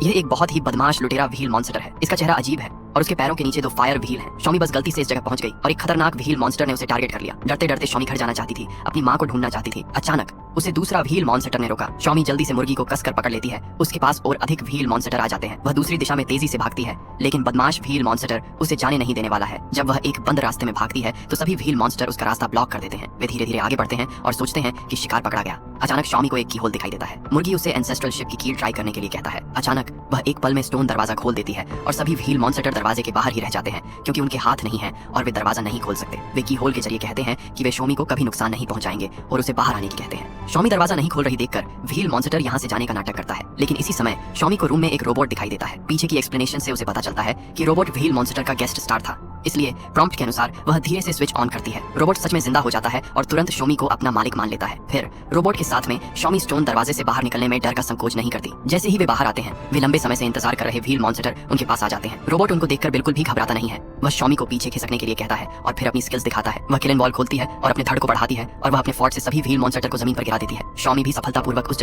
यह एक बहुत ही बदमाश लुटेरा व्हील मॉन्स्टर है। इसका चेहरा अजीब है और उसके पैरों के नीचे 2 फायर व्हील हैं। शॉमी बस गलती से इस जगह पहुंच गई और एक खतरनाक व्हील मॉन्स्टर ने उसे टारगेट कर लिया। डरते डरते शॉमी घर जाना चाहती थी, अपनी माँ को ढूंढना चाहती थी। अचानक उसे दूसरा व्हील मॉन्स्टर ने रोका। शॉमी जल्दी से मुर्गी को कसकर पकड़ लेती है। उसके पास और अधिक व्हील मॉन्स्टर आ जाते हैं। वह दूसरी दिशा में तेजी से भागती है, लेकिन बदमाश व्हील मॉन्स्टर उसे जाने नहीं देने वाला है। जब वह एक बंद रास्ते में भागती है तो सभी व्हील मॉन्स्टर उसका रास्ता ब्लॉक कर देते हैं। वे धीरे धीरे आगे बढ़ते हैं और सोचते हैं कि शिकार पकड़ा गया। अचानक शॉमी को एक की होल दिखाई देता है। मुर्गी उसे एंसेस्ट्रल शिप की कील ट्राई करने के लिए कहता है। अचानक वह एक पल में स्टोन दरवाजा खोल देती है और सभी व्हील मॉन्स्टर दरवाजे के बाहर ही रह जाते हैं, क्योंकि उनके हाथ नहीं है और वे दरवाजा नहीं खोल सकते। वे की होल के जरिए कहते हैं कि वे शॉमी को कभी नुकसान नहीं पहुंचाएंगे और उसे बाहर आने की कहते हैं। शॉमी दरवाजा नहीं खोल रही देखकर व्हील मॉन्स्टर यहाँ से जाने का नाटक करता है, लेकिन इसी समय शॉमी को रूम में एक रोबोट दिखाई देता है। पीछे की एक्सप्लेनेशन से उसे पता चलता है कि रोबोट व्हील मॉन्स्टर का गेस्ट स्टार था, इसलिए प्रॉम्प्ट के अनुसार वह धीरे से स्विच ऑन करती है। रोबोट सच में जिंदा हो जाता है और तुरंत शॉमी को अपना मालिक मान लेता है। फिर रोबोट के साथ में शॉमी स्टोन दरवाजे से बाहर निकलने में डर का संकोच नहीं करती। जैसे ही वे बाहर आते हैं, वे लंबे समय से इंतजार कर रहे व्हील मॉन्स्टर उनके पास आ जाते हैं। रोबोट उनको देखकर बिल्कुल भी घबराता नहीं है। वह शॉमी को पीछे खिसकने के लिए कहता है और फिर अपनी स्किल्स दिखाता है। वह किलन बॉल खोलती है और अपने धड़ को बढ़ाती है और वह अपने फॉर्ट से सभी व्हील मॉन्स्टर को जमीन पर गिरा देती है। शॉमी भी सफलतापूर्वक उस